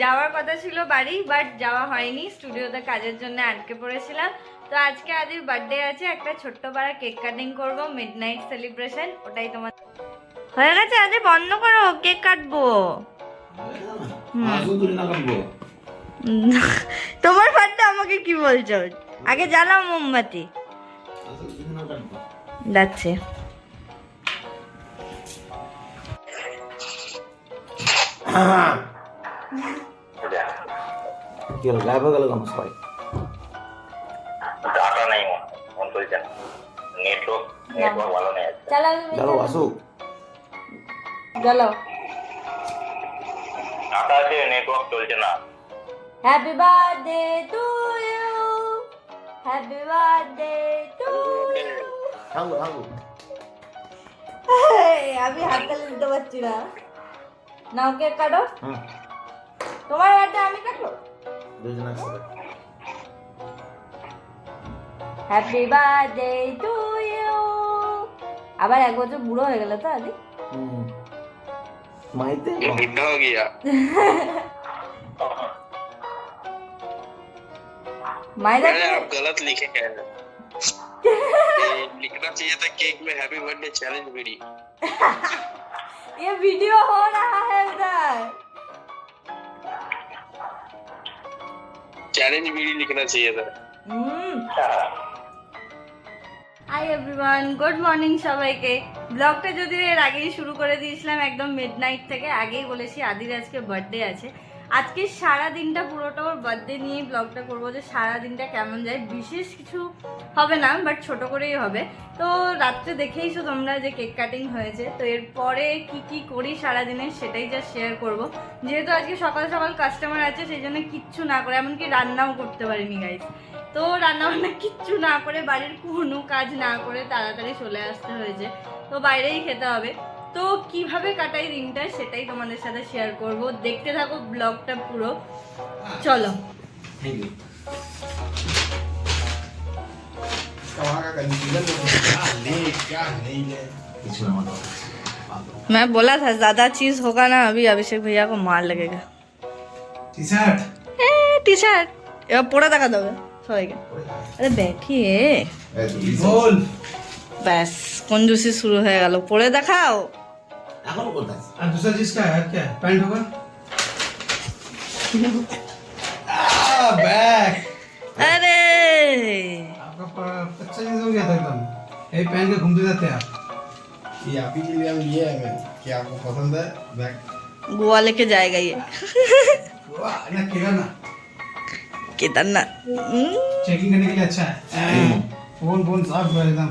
যাওয়ার কথা ছিল বাড়ি, বাট যাওয়া হয়নি, স্টুডিওতে কাজের জন্য আটকে পড়েছিলাম। তো আজকে আদির বার্থডে আছে, একটা ছোট্ট পাড়া কেক কাটিং করবো, মিডনাইট সেলিব্রেশন। ওটাই তোমার হয়ে গেছে। আদি বন্ধ করো, কেক কাটবো। তোমার বার্থডে আমাকে কি বলছো? আগে জ্বালাও মোমবাতি। যাচ্ছে কি হলো, গায়েব হয়ে গেল কেন সবাই? ডাটা নাই, মন চলছে না, নেটওয়ার্ক ভালো নেই। চলো আসুক। জ্বালাও। ডাটা আছে, নেটওয়ার্ক চলছে না। Happy birthday to you, happy birthday to you. থাঙ্গো থাঙ্গো। আমি হাত তালি দিতে পারছি না। নাও কেক কাটো। হুম, তোমার বার্থডে আমি কাটবো। দুজন একসাথে। Happy birthday to you. আবার এক বছর বুড়ো হয়ে গেল তো আদি। মাইতে बुढ़ा हो गया। मायदा मैंने आप गलत लिखे हैं। ये लिखना चाहिए था केक में हैप्पी बर्थडे चैलेंज वीडियो। ये वीडियो हो रहा है उधर। चैलेंज वीडियो लिखना चाहिए था। হাই এভরিওয়ান, গুড মর্নিং সবাইকে। ব্লগটা যদিও এর আগেই শুরু করে দিয়েছিলাম, একদম মিডনাইট থেকে। আগেই বলেছি আদির আজকে বার্থডে আছে। আজকে সারা দিনটা পুরোটা ওর বার্থডে নিয়েই ব্লগটা করবো, যে সারা দিনটা কেমন যায়। বিশেষ কিছু হবে না, বাট ছোট করেই হবে। তো রাত্রে দেখেইছো তোমরা যে কেক কাটিং হয়েছে। তো এরপরে কি কি করি সারাদিনে সেটাই যা শেয়ার করব। যেহেতু আজকে সকাল সকাল কাস্টমার আছে, সেই জন্য কিচ্ছু না করে, এমনকি রান্নাও করতে পারিনি গাইস। তো রান্নাবান্না কিচ্ছু না করে, বাড়ির কোনো কাজ না করে তাড়াতাড়ি চলে আসতে হয়েছে। তো বাইরেই খেতে হবে। তো কিভাবে কাটাই দিনটা সেটাই তোমাদের সাথে শেয়ার করব। দেখতে থাকো ব্লগটা পুরো। চলো। मैं बोला था ज्यादा चीज होगा ना, अभी अभिषेक भैया को मार लगेगा। टी शर्ट এবার পরে দেখা দেবে সবাইকে। আরে बैठिए, বল। ব্যাস কঞ্জুসি শুরু হয়ে গেল। পরে দেখাও। এখন কোথায়? और दूसरा चीज क्या है? क्या है? पैंट होगा? बैग अरे आपका अच्छा चीज हो गया था एकदम। ये पहन के घूमते जाते हैं आप। ये आप ही के लिए हम लिए हैं मैंने, क्या आपको पसंद है बैग? गोवा लेके जाएगा ये। वाह, ना केदारनाथ केदारनाथ। चेकिंग करने के लिए अच्छा है। फोन फोन साफ हुआ एकदम।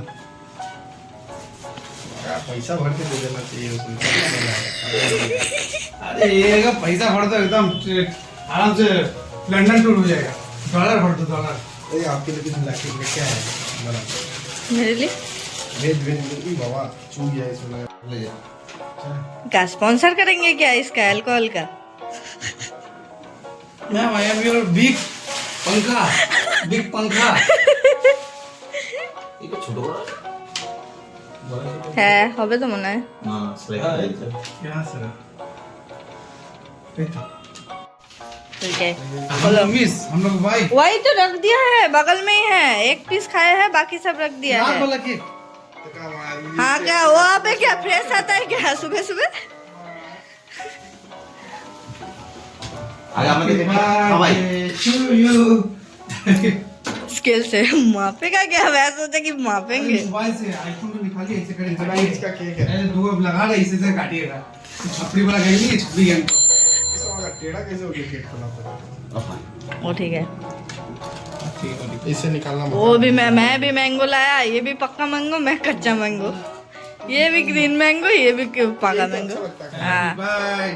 क्या पैसा भर के दे देना चाहिए उसमें, कितना मजा आएगा। अरे ये का पैसा भर दो एकदम, आराम से लंदन टूर हो जाएगा। डॉलर भर दो, डॉलर। अरे आपके लिए कितना लाख में क्या है बड़ा? मेरे लिए भेज भेज ई बाबा चूक गया इसमें, ले जा। क्या स्पॉन्सर करेंगे क्या इसका अल्कोहल का? Ma'am I am your big पंखा, बिग पंखा। এটা ছোট বড় হ্যাঁ হবে তো মনে হয়। না স্লাইড यहाँ से ठीक है हम लोग मिस, हम लोग भाई वही तो रख दिया है, बगल में ही है। एक पीस खाया है, बाकी सब रख दिया नाम है। बोला कि तो काम आया हाँ क्या वहाँ पे क्या फ्रेश आता है क्या सुबह सुबह? আগে আমাদের সবাই टू यू स्केल से मापेगा क्या? मैं सोचा कि मापेंगे। मोबाइल से आईफोन में निकालिए, ऐसे करेंगे। चला इसका केक है। अरे दो अब लगा रहे, इसे से काटिएगा। छपरी वाला गई नहीं, छपरी गई। इसका वाला टेढ़ा कैसे हो गया केक बना था? वो ठीक है। इससे निकालना वो भी मैं भी मैंगो लाया। ये भी पक्का मैंगो, मैं कच्चा मैंगो। ये भी ग्रीन मैंगो, ये भी पका मैंगो। हाँ बाय।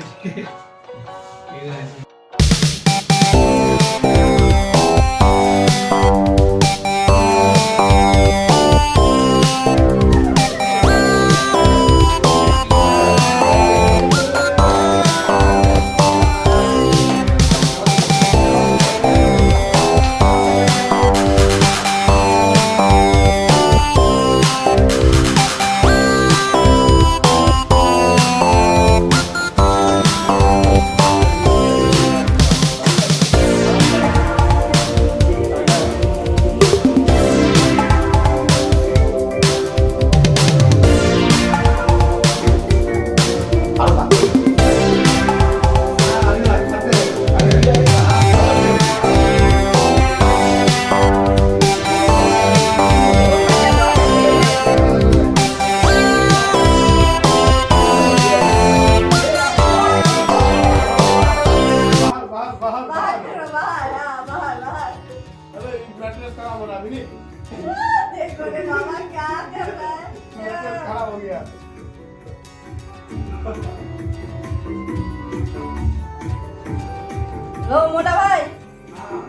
ও মোটা ভাই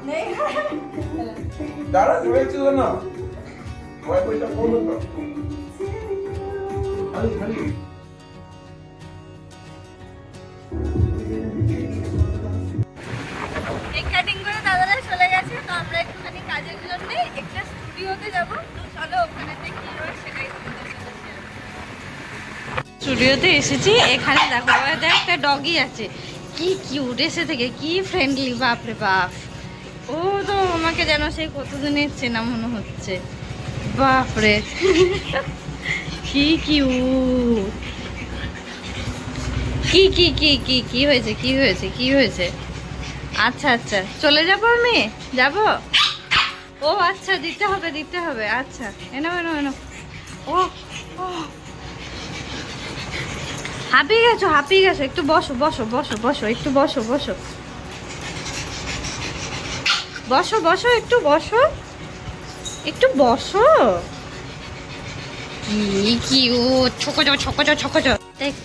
নেই দাঁড়া হয়েছিল না কয়টা ফোন তো খালি খালি কেক কাটিং করে দাদারা চলে গেছে, তো আমরা একটুখানি কাজের জন্য একটা স্টুডিওতে যাবো। তো চলো ওখানে কি হয় সেটাই তোমাদের সাথে শেয়ার করব। স্টুডিওতে এসেছি, এখানে দেখো একটা ডগি আছে, কি কিউট এসে থেকে, কি ফ্রেন্ডলি, বাপরে বাপ। ও তো আমাকে যেন সেই কতদিনের চেনা মনে হচ্ছে, বাপরে কি কিউট। কি কি কি কি কি হয়েছে, কি হয়েছে, কি হয়েছে? আচ্ছা আচ্ছা, চলে যাবো, আমি যাব। ও আচ্ছা, দিতে হবে দিতে হবে, আচ্ছা এনো এনো এনো। ও ও হাঁপিয়ে গেছো, হাঁপিয়ে গেছো, একটু বসো বসো বসো বসো, একটু বসো বসো বসো বসো, একটু বসো, একটু বসো। কি কিউট, ছোকজো ছোকজো ছোকজো।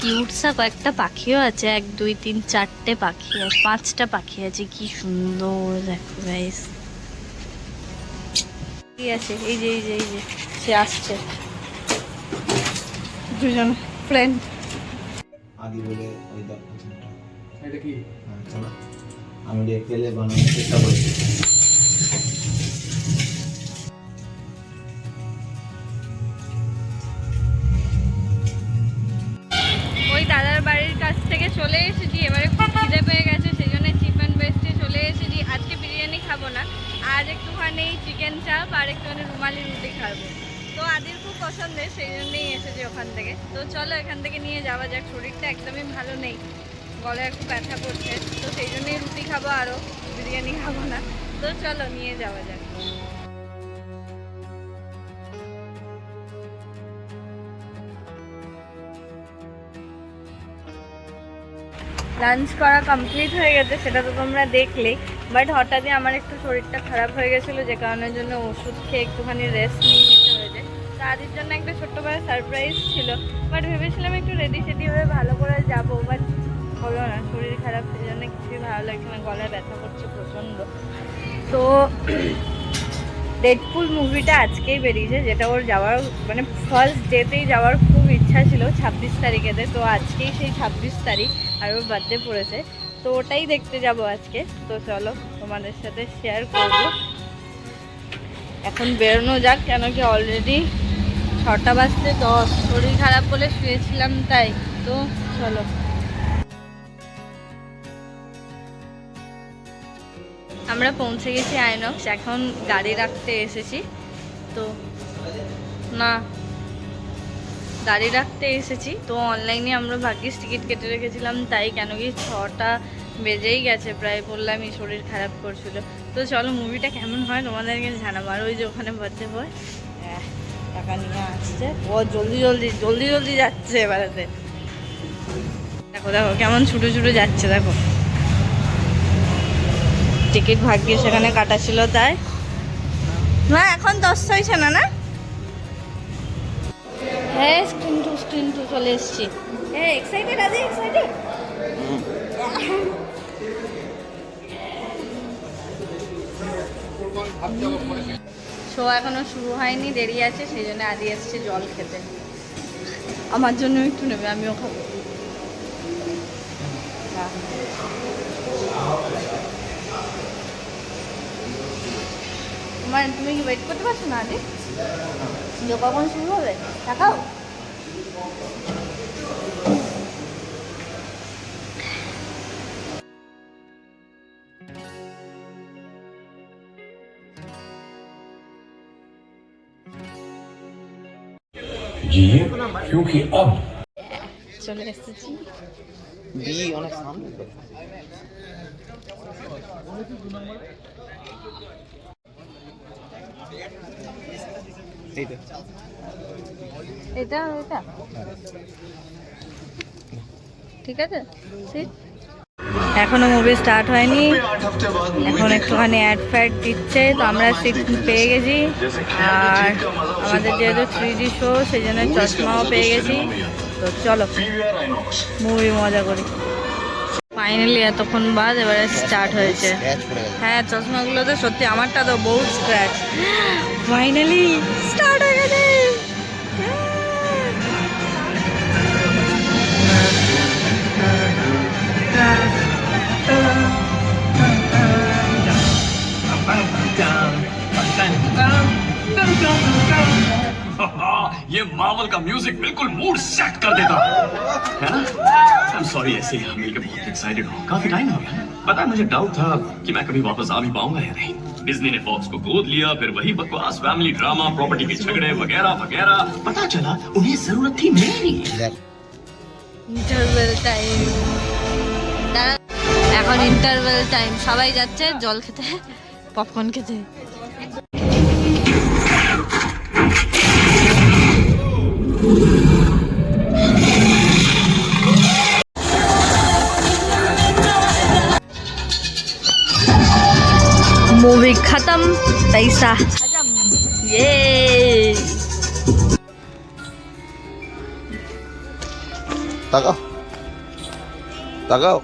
কিউট সা কয়েকটা পাখিও আছে, 1 2 3 4টে পাখি আছে, 5টা পাখি আছে, কি সুন্দর দেখো গাইস। কি আছে, এই যে এই যে এই যে সে আসছে, দুজন ফ্রেন্ড। আদি বলে ওই দেখো এটা কি চলো আমি তেলে বানানোর চেষ্টা করছি। ওই দাদার বাড়ির কাছ থেকে চলে এসেছি, এবারে খুব খিদে পেয়ে গেছে, সেই জন্য চিকেন বেস্টে চলে এসেছি। আজকে বিরিয়ানি খাবো না, আজ একটুখানি চিকেন চাপ আর একটুখানি রুমালি রুটি খাবো। তো আদির খুব পছন্দের, সেই জন্যই এসেছি ওখান থেকে। তো চলো এখান থেকে নিয়ে যাওয়া যাক, শরীরটা একদমই ভালো নেই, গলায় খুব ব্যথা করছে, তো সেই জন্যই রুটি খাবো, আরও বিরিয়ানি খাবো না। তো চলো নিয়ে যাওয়া যাক। লাঞ্চ করা কমপ্লিট হয়ে গেছে, সেটা তো তোমরা দেখলেই। বাট হঠাৎই আমার একটু শরীরটা খারাপ হয়ে গেছিলো, যে কারণের জন্য ওষুধ খেয়ে একটুখানি রেস্ট নিয়ে নিতে হয়েছে। তো আদির জন্য একটা ছোট্ট করে সারপ্রাইজ ছিল, বাট ভেবেছিলাম একটু রেডি সেডি হয়ে ভালো করে যাবো, বাট হলো না, শরীর খারাপ, সেই জন্য কিছুই ভালো লাগছে না, গলায় ব্যথা করছে প্রচণ্ড। তো ডেডপুল মুভিটা আজকেই বেরিয়েছে, যেটা ওর যাওয়ার মানে ফার্স্ট ডেতেই যাওয়ার খুব ইচ্ছা ছিল, 26 তারিখেতে। তো আজকেই সেই 26 তারিখ, আর ওর বার্থডে পড়েছে, তো ওটাই দেখতে যাব আজকে। তো চলো তোমাদের সাথে শেয়ার করব। এখন বেরোনো যাক, কেন কি অলরেডি 6টা বাজতে 10, শরীর খারাপ বলে শুয়েছিলাম তাই। তো চলো। আমরা পৌঁছে গেছি আইনক্স, এখন গাড়ি রাখতে এসেছি। তো না, গাড়ি রাখতে এসেছি, তো অনলাইনে আমরা ভাগ্যিস টিকিট কেটে রেখেছিলাম তাই, কেন কি 6টা বেজেই গেছে প্রায়, বললামই শরীর খারাপ করছিল। তো চলো মুভিটা কেমন হয় তোমাদেরকে জানাবো। আর ওই যে ওখানে বার্থডে বয় টাকা নিয়ে আসছে, ও জলদি জলদি জলদি জলদি যাচ্ছে বেড়াতে। দেখো দেখো কেমন ছুটো ছুটো যাচ্ছে, দেখো। টিকিট ভাগ্যে সেখানে কাটা ছিল তাই। না এখন 10 হয়েছে না, না হ্যাঁ, স্ক্রিন টু চলে এসছি। হ্যাঁ এক্সাইটেড আছে, এক্সাইটেড। শো এখনো শুরু হয়নি, দেরি আছে, সেই জন্য আদি আসছে জল খেতে। আমার জন্য একটু নেবে, আমিও খাবো। তুমি কি ওয়েট করতে পারছো না আদি? কখন শুরু হবে দেখাও। क्योंकि अब চলে এসেছি। বি অনেক সামনে তো। এটা এটা ঠিক আছে, সিট। এখনো মুভি স্টার্ট হয়নি, এখন একটুখানি অ্যাড ফ্যাড দিচ্ছে। তো আমরা সিট পেয়ে গেছি, আর আমাদের যেহেতু 3D শো সেই জন্য চশমাও পেয়ে গেছি। তো চলো মুভি মজা করি। ফাইনালি এতক্ষণ বাদ এবারে স্টার্ট হয়েছে। হ্যাঁ, চশমাগুলোতে সত্যি আমারটা তো বহু স্ক্র্যাচ। ফাইনালি স্টার্ট হয়ে গেছে। ये मार्वल का म्यूजिक बिल्कुल मूड सेट कर देता है ना। आई एम सॉरी, ऐसे हम मिलकर बहुत एक्साइटेड हो, काफी टाइम हो गया। पता है, मुझे डाउट था कि मैं कभी वापस आ भी पाऊंगा या नहीं। डिज्नी ने फॉक्स को गोद लिया, फिर वही बकवास फैमिली ड्रामा, प्रॉपर्टी के झगड़े वगैरह वगैरह। पता चला उन्हें जरूरत थी मेरी। ইন্টারভেল টাইম, এখন ইন্টারভেল টাইম। সবাই যাচ্ছে জল খেতে, পপকর্ন খেতে। मूवी खत्म, पैसा खत्म, ये তাকাও তাকাও।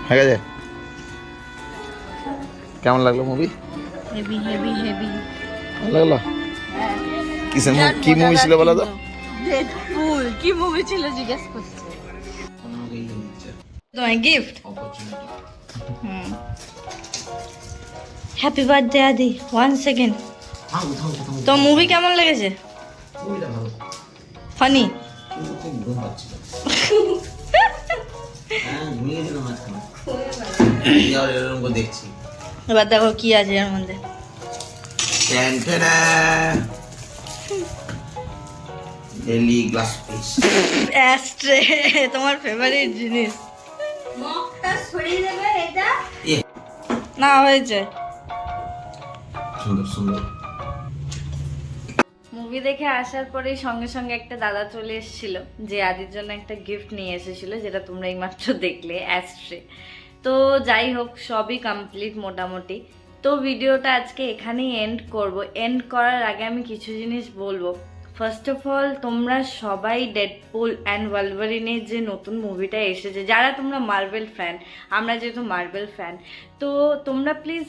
হয়ে গেছে? কেমন লাগলো মুভি? হেভি হেভি হেভি ভালো লাগলো? কিসের মুভি, কি মুভি ছিল বলো তো? ডেডপুল। কি মুভি ছিল জিজ্ঞেস করছে। তোমার গিফট। হ্যাপি বার্থডে আদি। 1 সেকেন্ড। তো মুভি কেমন লেগেছে? ফানি? দেখছি এবার দেখো কি আছে এর মধ্যে। ডেলি গ্লাস পিস অ্যাস্ট্রে, তোমার ফেভারিট জিনিস। না হয়েছে। সুন্দর সুন্দর। মুভি দেখে আসার পরেই সঙ্গে সঙ্গে একটা দাদা চলে এসেছিল, যে আদির জন্য একটা গিফট নিয়ে এসেছিল, যেটা তোমরা এইমাত্র দেখলে, অ্যাস্ট্রে। তো যাই হোক, সবই কমপ্লিট মোটামুটি। তো ভিডিওটা আজকে এখানেই এন্ড করব। এন্ড করার আগে আমি কিছু জিনিস বলবো। ফার্স্ট অফ অল, তোমরা সবাই ডেডপুল অ্যান্ড ওয়ালভারিনের যে নতুন মুভিটা এসেছে, যারা তোমরা মার্ভেল ফ্যান, আমরা যেহেতু মার্ভেল ফ্যান, তো তোমরা প্লিজ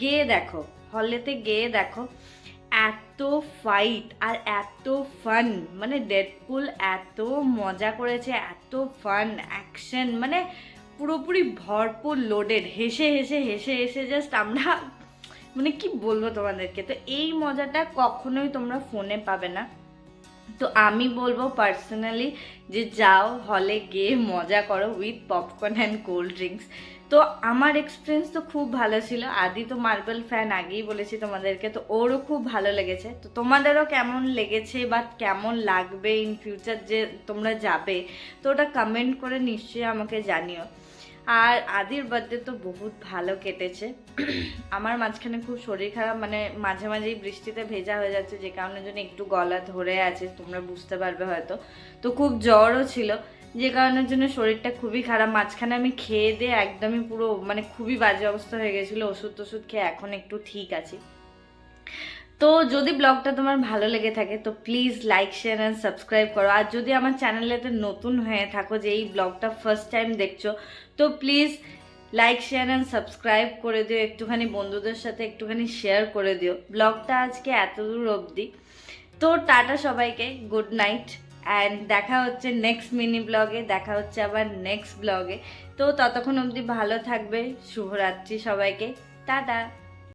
গিয়ে দেখো, হলেতে গিয়ে দেখো। এত ফাইট আর এত ফান, মানে ডেডপুল এত মজা করেছে, এত ফান অ্যাকশন, মানে পুরোপুরি ভরপুর লোডেড। হেসে হেসে হেসে হেসে জাস্ট আমরা, মানে কি বলবো তোমাদেরকে। তো এই মজাটা কখনোই তোমরা ফোনে পাবে না। তো আমি বলবো পার্সোনালি যে যাও, হলে গিয়ে মজা করো with popcorn and cold drinks. তো আমার এক্সপিরিয়েন্স তো খুব ভালো ছিল। আদি তো মার্বেল ফ্যান, আগেই বলেছি তোমাদেরকে, তো ওরও খুব ভালো লেগেছে। তো তোমাদেরও কেমন লেগেছে বা কেমন লাগবে ইন ফিউচার যে তোমরা যাবে, তো ওটা কমেন্ট করে নিশ্চয়ই আমাকে জানিও। আর আদির বার্থডে তো বহুত ভালো কেটেছে। আমার মাঝখানে খুব শরীর খারাপ, মানে মাঝে মাঝেই বৃষ্টিতে ভেজা হয়ে যাচ্ছে, যে কারণের জন্য একটু গলা ধরে আছে, তোমরা বুঝতে পারবে হয়তো। তো খুব জ্বরও ছিল, যে কারণের জন্য শরীরটা খুবই খারাপ। মাঝখানে আমি খেয়ে দিয়ে একদমই পুরো, মানে খুবই বাজে অবস্থা হয়ে গেছিলো। ওষুধ টষুধ খেয়ে এখন একটু ঠিক আছি। তো যদি ব্লগটা তোমার ভালো লেগে থাকে তো please like share and subscribe করো। আর যদি আমার চ্যানেলেতে নতুন হয়ে থাকো, যে এই ব্লগটা ফার্স্ট টাইম দেখছো, তো please like share and subscribe করে দিও, একটুখানি বন্ধুদের সাথে একটুখানি শেয়ার করে দিও ব্লগটা আজকে এত দূর অবধি। তো টাটা সবাইকে, গুড নাইট, অ্যান্ড দেখা হচ্ছে নেক্সট মিনি ব্লগে, দেখা হচ্ছে আবার নেক্সট ব্লগে। তো ততক্ষণ অবধি ভালো থাকবে। শুভরাত্রি সবাইকে, টাটা।